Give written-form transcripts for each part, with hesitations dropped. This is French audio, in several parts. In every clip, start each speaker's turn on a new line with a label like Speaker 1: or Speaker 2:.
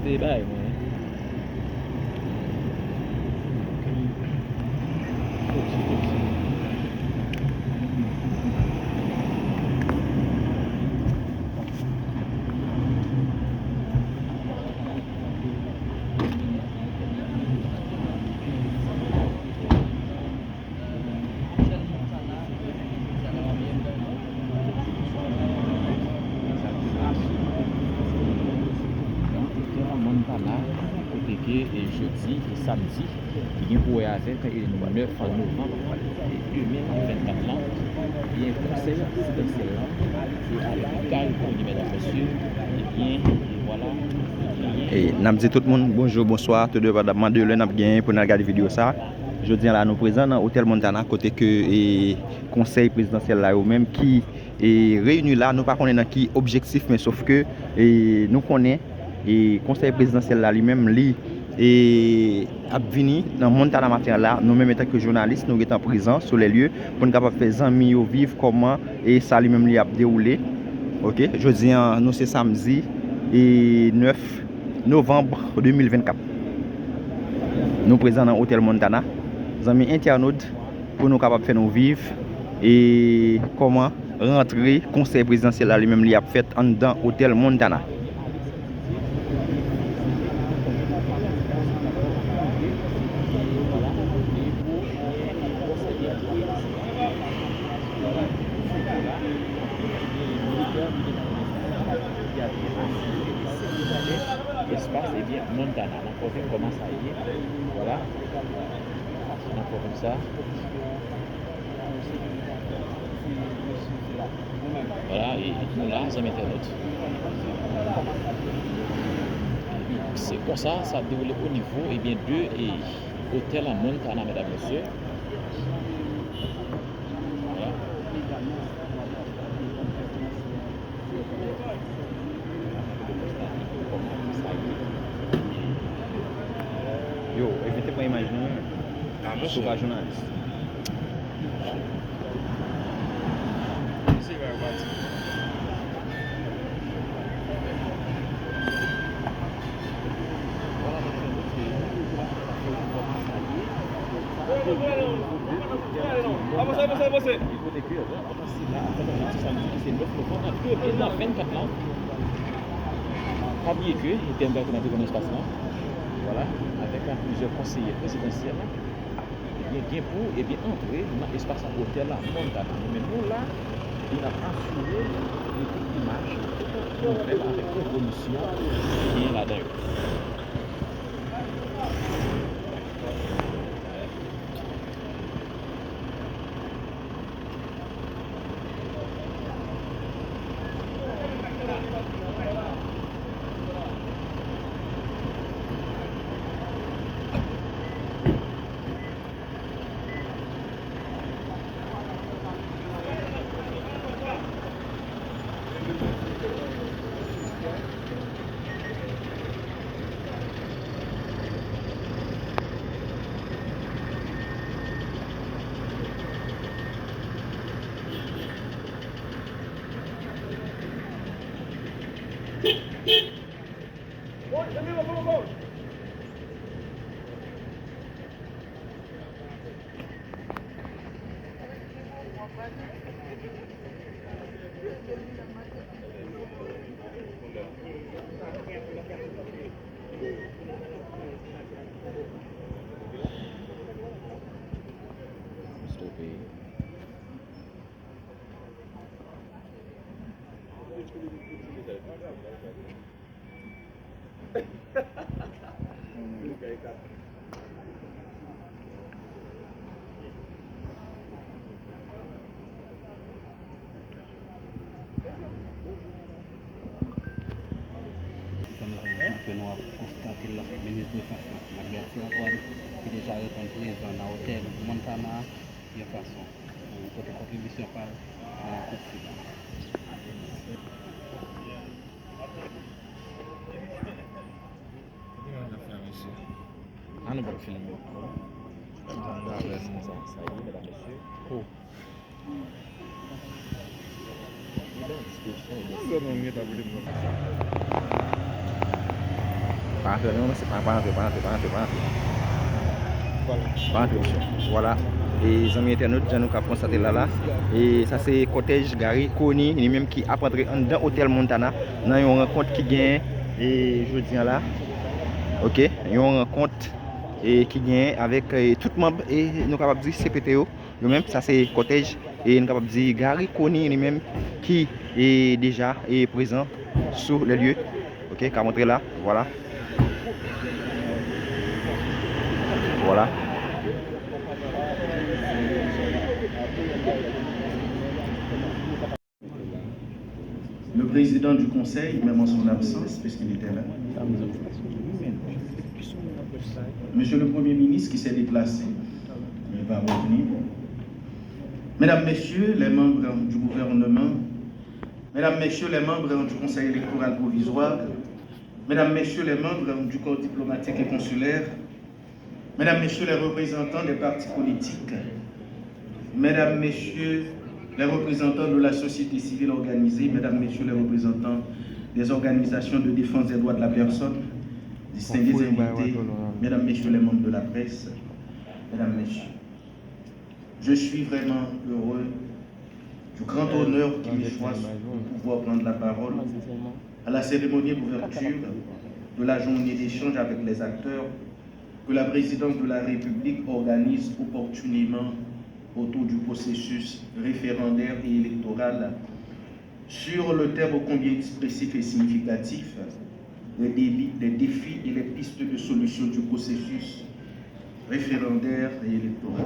Speaker 1: c'était bah, Montana, côté que jeudi et samedi, il y a un avec le 9 novembre 2024 là, il y a un conseil présidentiel là, c'est avec Carl, mesdames, messieurs, et bien, voilà.
Speaker 2: Et nous dit tout le monde bonjour, bonsoir, tout de suite, Madeleine n'a bien pour nous regarder la vidéo ça. Je dis là, nous présents dans l'hôtel Montana, côté que le conseil présidentiel là, même qui est réuni là, nous ne connaissons pas qui objectif, mais sauf que nous connaissons et conseil présidentiel là lui-même lui et a venu dans Montana matin là, nous-mêmes étant que journalistes, nous étions présents sur les lieux pour nous capable faire amis vivre comment et ça lui-même lui a déroulé. OK, je dis nous c'est samedi et 9 novembre 2024. Nous présents dans l'hôtel Montana. Nous avons internautes pour nous capables de faire nous vivre et comment rentrer conseil présidentiel là lui-même lui a fait en dedans hôtel Montana.
Speaker 1: Espace et bien Montana. On peut comment ça y est. Voilà. On peut comme ça. Voilà, et là, ça m'internaute. C'est comme ça a déroulé au niveau et bien de hôtel à Montana, mesdames, messieurs. Voilà.
Speaker 2: Yo, evitez pas imaginer sur la journaliste.
Speaker 1: Avancez. Il faut décrire, c'est 9 novembre, dans 24 ans. Oubliez que, il était un bac dans un espace là. Voilà, avec plusieurs conseillers présidentiels. Et bien pour entrer dans l'espace hôtel là, Montana. Mais nous là, il a assuré l'image avec l'évolution qui est là-dedans.
Speaker 3: Nous constaté le ministre de façon Marguerite Antoine qui déjà est en prison dans l'hôtel Montana de façon côté contribution par la
Speaker 1: Un bon film. Ça y est, mesdames, messieurs. Oh. Il est en discussion.
Speaker 2: Pas entrer, non, c'est pas entrer. Pas entrer, monsieur. Voilà. Et les amis internautes, nous avons constaté là. Et ça, c'est Cottage Gary Koni, lui-même qui a entré dans l'hôtel Montana. Dans une rencontre qui gagne, et je dis là. Ok, une rencontre et qui gagne avec tout le monde. Et nous sommes capables de dire CPTO. Nous-mêmes, ça, c'est Cottage. Et nous sommes capables de dire Gary Koni, lui-même qui est déjà présent sur le lieu. Ok, qui a montré là. Voilà. Voilà.
Speaker 4: Le président du conseil, même en son absence, puisqu'il était là. Monsieur le Premier ministre qui s'est déplacé, il va revenir. Mesdames, Messieurs les membres du gouvernement, Mesdames, Messieurs les membres du conseil électoral provisoire, Mesdames, Messieurs les membres du corps diplomatique et consulaire, Mesdames, Messieurs les représentants des partis politiques, Mesdames, Messieurs les représentants de la société civile organisée, Mesdames, Messieurs les représentants des organisations de défense des droits de la personne, distingués invités, Mesdames, Messieurs les membres de la presse, Mesdames, Messieurs, je suis vraiment heureux du grand honneur qui me choisit de pouvoir prendre la parole à la cérémonie d'ouverture de la journée d'échange avec les acteurs que la présidence de la République organise opportunément autour du processus référendaire et électoral sur le thème ô combien expressif et significatif des défis et les pistes de solution du processus référendaire et électoral.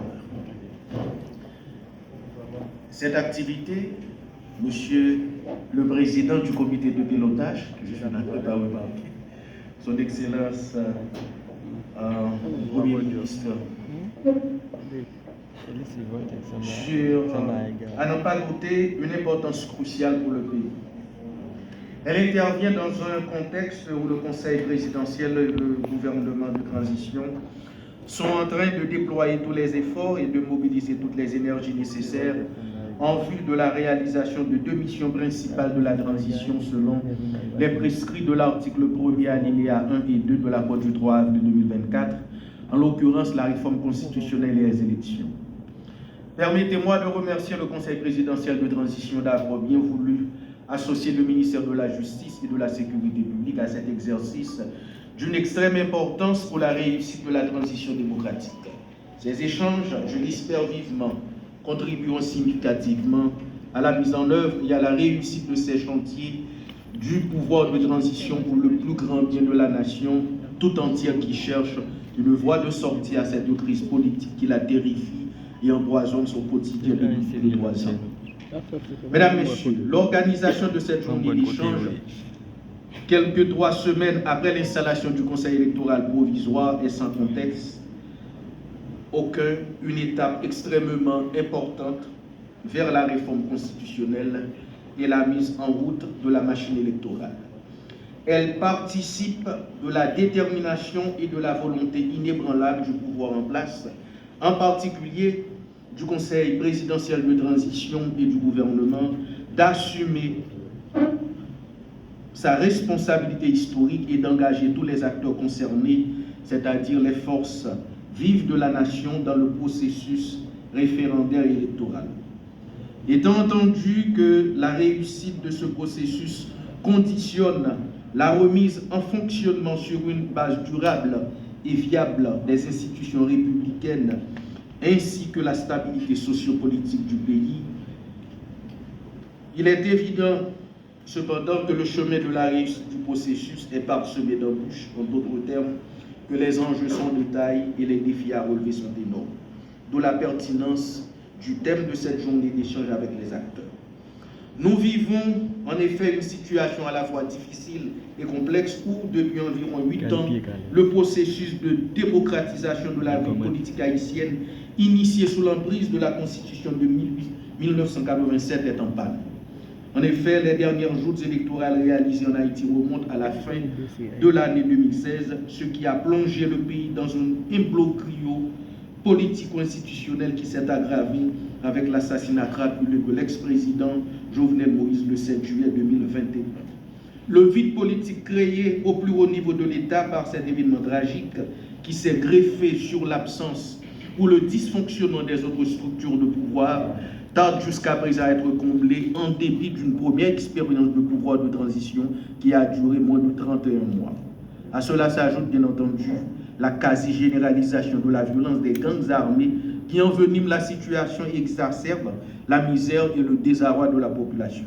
Speaker 4: Cette activité, Monsieur le Président du comité de pilotage, que je n'ai pas remarqué, Son Excellence Premier ministre, à n'en pas douter une importance cruciale pour le pays. Elle intervient dans un contexte où le Conseil présidentiel et le gouvernement de transition sont en train de déployer tous les efforts et de mobiliser toutes les énergies nécessaires en vue de la réalisation de deux missions principales de la transition selon les prescrits de l'article 1er alinéa 1 et 2 de l'accord du 3 avril 2024, en l'occurrence la réforme constitutionnelle et les élections. Permettez-moi de remercier le Conseil présidentiel de transition d'avoir bien voulu associer le ministère de la Justice et de la Sécurité publique à cet exercice d'une extrême importance pour la réussite de la transition démocratique. Ces échanges, je l'espère vivement, contribueront significativement à la mise en œuvre et à la réussite de ces chantiers du pouvoir de transition pour le plus grand bien de la nation tout entière qui cherche une voie de sortie à cette crise politique qui la terrifie et empoisonne son quotidien depuis 3 ans. Mesdames, Messieurs, l'organisation de cette journée d'échange, quelques 3 semaines après l'installation du Conseil électoral provisoire, est sans contexte une étape extrêmement importante vers la réforme constitutionnelle et la mise en route de la machine électorale. Elle participe de la détermination et de la volonté inébranlable du pouvoir en place, en particulier du Conseil présidentiel de transition et du gouvernement, d'assumer sa responsabilité historique et d'engager tous les acteurs concernés, c'est-à-dire les forces vives de la nation dans le processus référendaire et électoral. Étant entendu que la réussite de ce processus conditionne la remise en fonctionnement sur une base durable et viable des institutions républicaines ainsi que la stabilité sociopolitique du pays, il est évident cependant que le chemin de la réussite du processus est parsemé d'embûches, en d'autres termes, que les enjeux sont de taille et les défis à relever sont énormes. D'où la pertinence du thème de cette journée d'échange avec les acteurs. Nous vivons en effet une situation à la fois difficile et complexe où, depuis environ 8 ans, le processus de démocratisation de la vie politique haïtienne, initié sous l'emprise de la Constitution de 1987, est en panne. En effet, les dernières joutes électorales réalisées en Haïti remontent à la fin de l'année 2016, ce qui a plongé le pays dans un imbroglio politico-institutionnel qui s'est aggravé avec l'assassinat crapuleux de l'ex-président Jovenel Moïse le 7 juillet 2021. Le vide politique créé au plus haut niveau de l'État par cet événement tragique qui s'est greffé sur l'absence ou le dysfonctionnement des autres structures de pouvoir tarde jusqu'à présent à être comblé en dépit d'une première expérience de pouvoir de transition qui a duré moins de 31 mois. À cela s'ajoute bien entendu la quasi-généralisation de la violence des gangs armés qui enveniment la situation et exacerbe la misère et le désarroi de la population.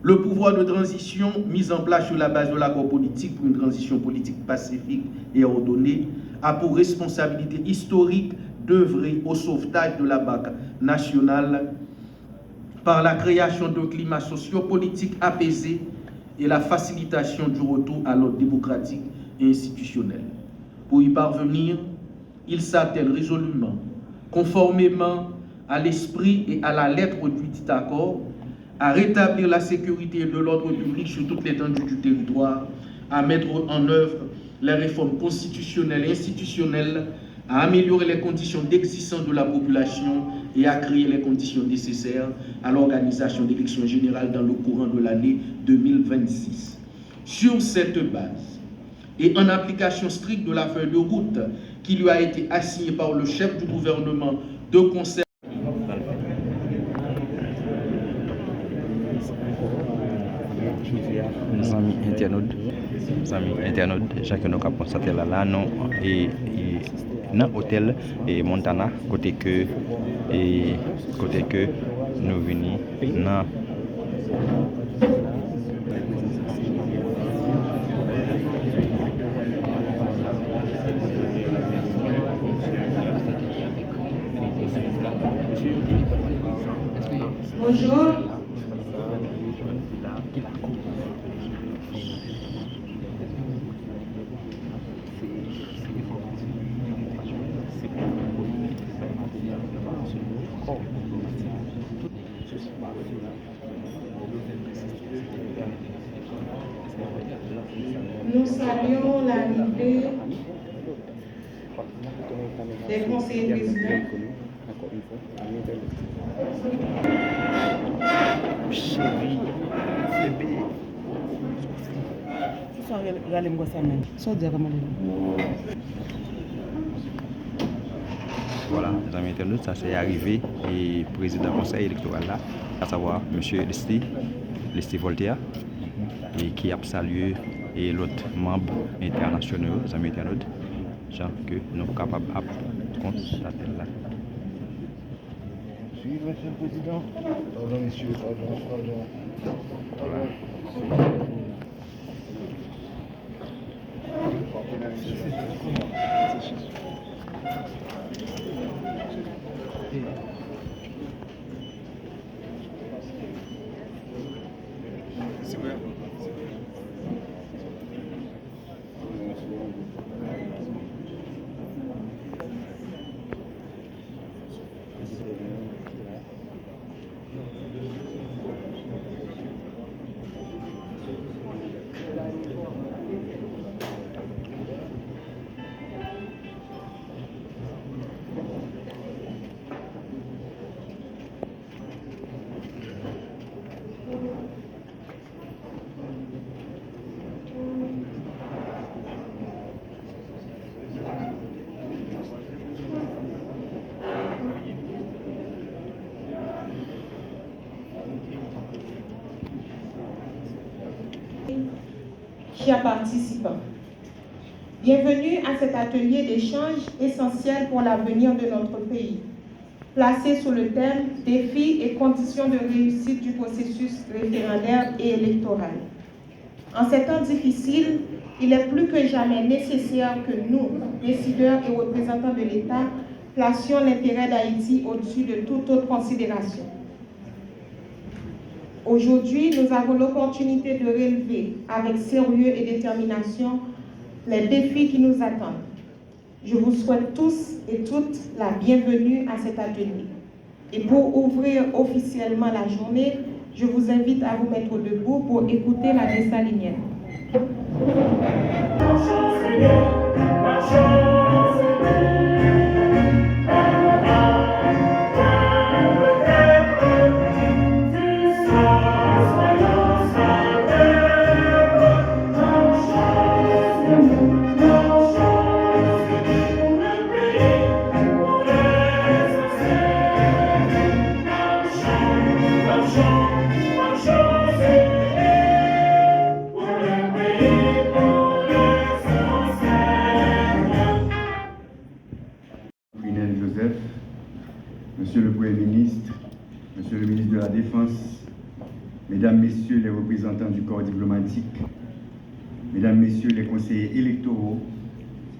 Speaker 4: Le pouvoir de transition mis en place sur la base de l'accord politique pour une transition politique pacifique et ordonnée a pour responsabilité historique d'œuvrer au sauvetage de la banque nationale par la création d'un climat socio-politique apaisé et la facilitation du retour à l'ordre démocratique et institutionnel. Pour y parvenir, il s'attelle résolument, conformément à l'esprit et à la lettre du dit accord, à rétablir la sécurité et de l'ordre public sur toute l'étendue du territoire, à mettre en œuvre les réformes constitutionnelles et institutionnelles, à améliorer les conditions d'existence de la population et à créer les conditions nécessaires à l'organisation d'élections générales dans le courant de l'année 2026. Sur cette base, et en application stricte de la feuille de route qui lui a été assignée par le chef du gouvernement de concert.
Speaker 2: Nos amis internautes, chacun nous a constaté là, non, et dans l'hôtel et Montana, côté que nous venons dans
Speaker 5: Bonjour. Nous saluons l'arrivée des conseillers présidents.
Speaker 2: Voilà, les amis internautes, ça c'est arrivé et président du conseil électoral là, à savoir M. Leslie Voltaire, et qui a salué et l'autre membre internationaux, les amis internautes, genre que nous sommes capables de constater là.
Speaker 6: Oui, monsieur le président. Pardon, monsieur, pardon.
Speaker 2: Voilà.
Speaker 5: Chers participants, bienvenue à cet atelier d'échange essentiel pour l'avenir de notre pays, placé sous le thème « Défis et conditions de réussite du processus référendaire et électoral ». En ces temps difficiles, il est plus que jamais nécessaire que nous, décideurs et représentants de l'État, placions l'intérêt d'Haïti au-dessus de toute autre considération. Aujourd'hui, nous avons l'opportunité de relever avec sérieux et détermination les défis qui nous attendent. Je vous souhaite tous et toutes la bienvenue à cet atelier. Et pour ouvrir officiellement la journée, je vous invite à vous mettre debout pour écouter la dessalinienne.
Speaker 7: Défense, Mesdames, Messieurs les représentants du corps diplomatique, Mesdames, Messieurs les conseillers électoraux,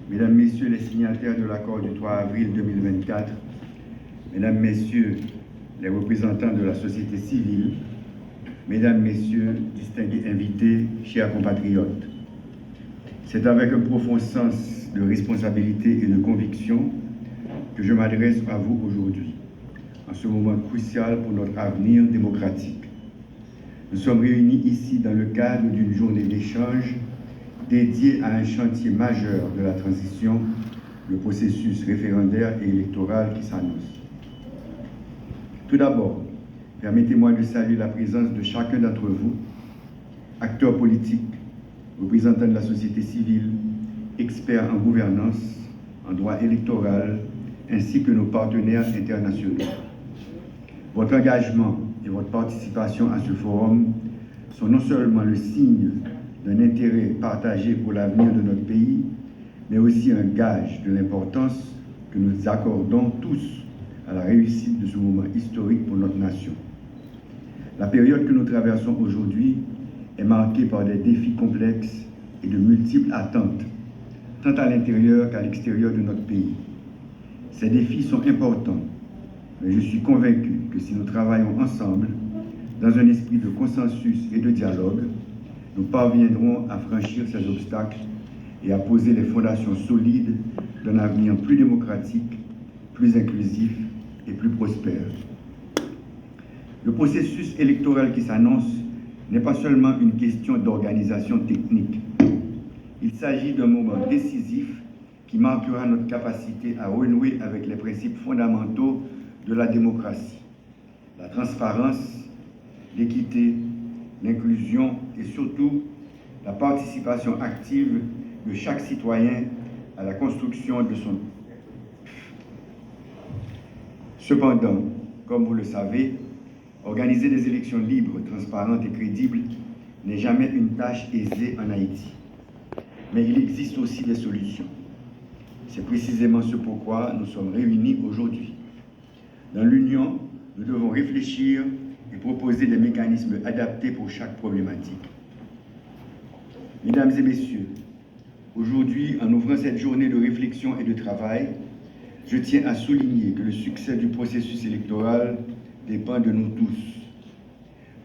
Speaker 7: Mesdames, Messieurs les signataires de l'accord du 3 avril 2024, Mesdames, Messieurs les représentants de la société civile, Mesdames, Messieurs, distingués invités, chers compatriotes, c'est avec un profond sens de responsabilité et de conviction que je m'adresse à vous aujourd'hui, en ce moment crucial pour notre avenir démocratique. Nous sommes réunis ici dans le cadre d'une journée d'échange dédiée à un chantier majeur de la transition, le processus référendaire et électoral qui s'annonce. Tout d'abord, permettez-moi de saluer la présence de chacun d'entre vous, acteurs politiques, représentants de la société civile, experts en gouvernance, en droit électoral, ainsi que nos partenaires internationaux. Votre engagement et votre participation à ce forum sont non seulement le signe d'un intérêt partagé pour l'avenir de notre pays, mais aussi un gage de l'importance que nous accordons tous à la réussite de ce moment historique pour notre nation. La période que nous traversons aujourd'hui est marquée par des défis complexes et de multiples attentes, tant à l'intérieur qu'à l'extérieur de notre pays. Ces défis sont importants, mais je suis convaincu que si nous travaillons ensemble, dans un esprit de consensus et de dialogue, nous parviendrons à franchir ces obstacles et à poser les fondations solides d'un avenir plus démocratique, plus inclusif et plus prospère. Le processus électoral qui s'annonce n'est pas seulement une question d'organisation technique. Il s'agit d'un moment décisif qui marquera notre capacité à renouer avec les principes fondamentaux de la démocratie, la transparence, l'équité, l'inclusion et surtout la participation active de chaque citoyen à la construction de son... Cependant, comme vous le savez, organiser des élections libres, transparentes et crédibles n'est jamais une tâche aisée en Haïti. Mais il existe aussi des solutions. C'est précisément ce pourquoi nous sommes réunis aujourd'hui. Dans l'Union, nous devons réfléchir et proposer des mécanismes adaptés pour chaque problématique. Mesdames et messieurs, aujourd'hui, en ouvrant cette journée de réflexion et de travail, je tiens à souligner que le succès du processus électoral dépend de nous tous.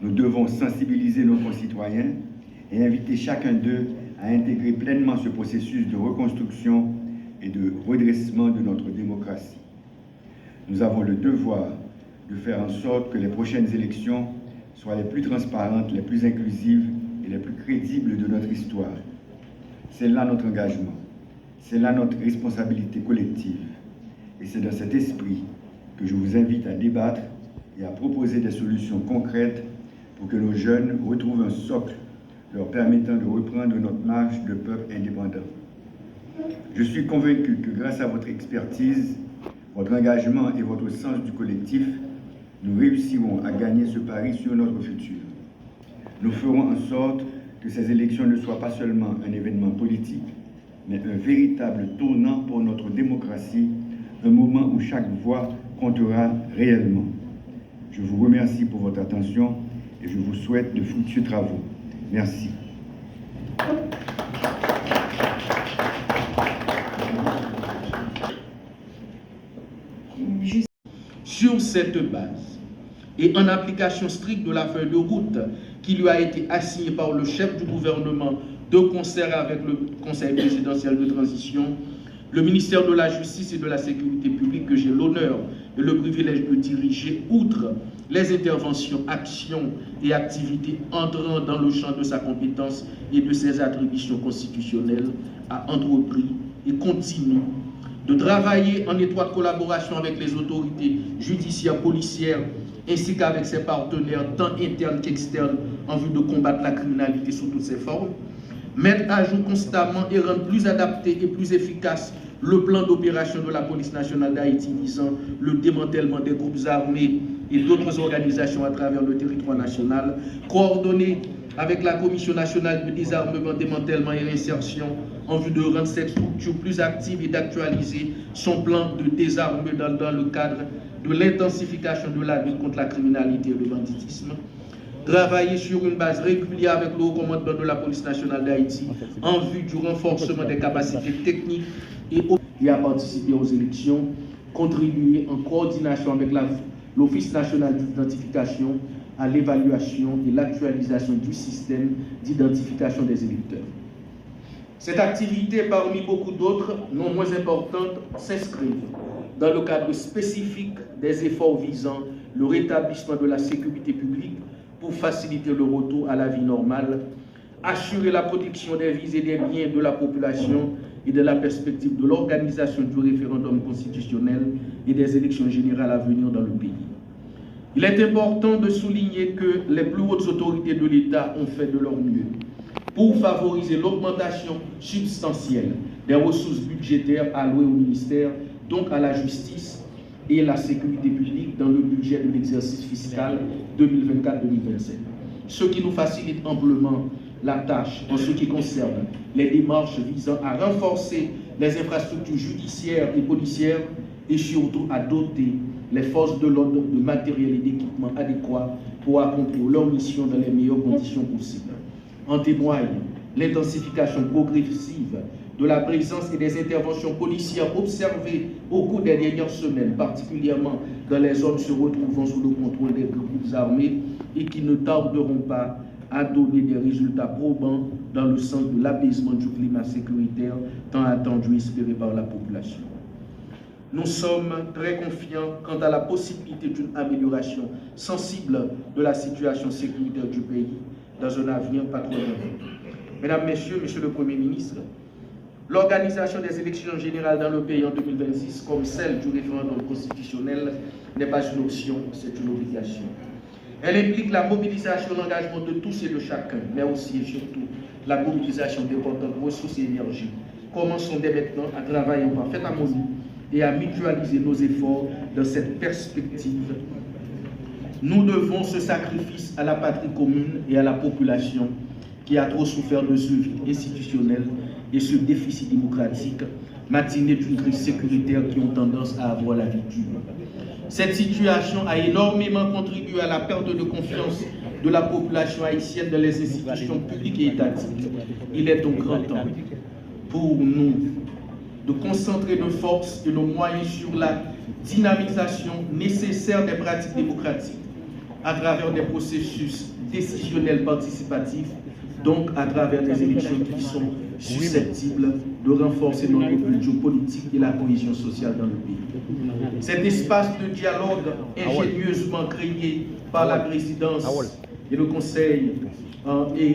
Speaker 7: Nous devons sensibiliser nos concitoyens et inviter chacun d'eux à intégrer pleinement ce processus de reconstruction et de redressement de notre démocratie. Nous avons le devoir de faire en sorte que les prochaines élections soient les plus transparentes, les plus inclusives et les plus crédibles de notre histoire. C'est là notre engagement, c'est là notre responsabilité collective. Et c'est dans cet esprit que je vous invite à débattre et à proposer des solutions concrètes pour que nos jeunes retrouvent un socle leur permettant de reprendre notre marche de peuple indépendant. Je suis convaincu que grâce à votre expertise, votre engagement et votre sens du collectif, nous réussirons à gagner ce pari sur notre futur. Nous ferons en sorte que ces élections ne soient pas seulement un événement politique, mais un véritable tournant pour notre démocratie, un moment où chaque voix comptera réellement. Je vous remercie pour votre attention et je vous souhaite de fructueux travaux. Merci.
Speaker 4: Sur cette base, et en application stricte de la feuille de route qui lui a été assignée par le chef du gouvernement de concert avec le Conseil présidentiel de transition, le ministère de la Justice et de la Sécurité publique que j'ai l'honneur et le privilège de diriger, outre les interventions, actions et activités entrant dans le champ de sa compétence et de ses attributions constitutionnelles, a entrepris et continue de travailler en étroite collaboration avec les autorités judiciaires, policières, ainsi qu'avec ses partenaires tant internes qu'externes en vue de combattre la criminalité sous toutes ses formes, mettre à jour constamment et rendre plus adapté et plus efficace le plan d'opération de la police nationale d'Haïti visant le démantèlement des groupes armés et d'autres organisations à travers le territoire national, coordonné avec la Commission nationale de désarmement, démantèlement et réinsertion en vue de rendre cette structure plus active et d'actualiser son plan de désarmement dans le cadre de l'intensification de la lutte contre la criminalité et le banditisme, travailler sur une base régulière avec le haut commandement de la police nationale d'Haïti en vue du renforcement des capacités techniques et à participer aux élections, contribuer en coordination avec l'Office national d'identification à l'évaluation et l'actualisation du système d'identification des électeurs. Cette activité, parmi beaucoup d'autres, non moins importantes, s'inscrit dans le cadre spécifique des efforts visant le rétablissement de la sécurité publique pour faciliter le retour à la vie normale, assurer la protection des vies et des biens de la population et de la perspective de l'organisation du référendum constitutionnel et des élections générales à venir dans le pays. Il est important de souligner que les plus hautes autorités de l'État ont fait de leur mieux pour favoriser l'augmentation substantielle des ressources budgétaires allouées au ministère, donc à la justice et la sécurité publique dans le budget de l'exercice fiscal 2024-2027. Ce qui nous facilite amplement la tâche en ce qui concerne les démarches visant à renforcer les infrastructures judiciaires et policières et surtout à doter les forces de l'ordre de matériel et d'équipements adéquats pour accomplir leur mission dans les meilleures conditions possibles. En témoigne l'intensification progressive de la présence et des interventions policières observées au cours des dernières semaines, particulièrement dans les zones se retrouvant sous le contrôle des groupes armés et qui ne tarderont pas à donner des résultats probants dans le sens de l'apaisement du climat sécuritaire tant attendu et espéré par la population. Nous sommes très confiants quant à la possibilité d'une amélioration sensible de la situation sécuritaire du pays dans un avenir pas trop lointain. Mesdames, Messieurs, Monsieur le Premier ministre, l'organisation des élections générales dans le pays en 2026, comme celle du référendum constitutionnel, n'est pas une option, c'est une obligation. Elle implique la mobilisation et l'engagement de tous et de chacun, mais aussi et surtout la mobilisation d'importantes ressources et énergies. Commençons dès maintenant à travailler en parfaite harmonie et à mutualiser nos efforts dans cette perspective. Nous devons ce sacrifice à la patrie commune et à la population qui a trop souffert de ce vide institutionnel et ce déficit démocratique, matiné d'une crise sécuritaire qui ont tendance à avoir la vie dure. Cette situation a énormément contribué à la perte de confiance de la population haïtienne dans les institutions publiques et étatiques. Il est donc grand temps pour nous de concentrer nos forces et nos moyens sur la dynamisation nécessaire des pratiques démocratiques à travers des processus décisionnels participatifs, donc à travers des élections qui sont susceptibles de renforcer notre culture politique et la cohésion sociale dans le pays. Cet espace de dialogue ingénieusement créé par la présidence et le Conseil et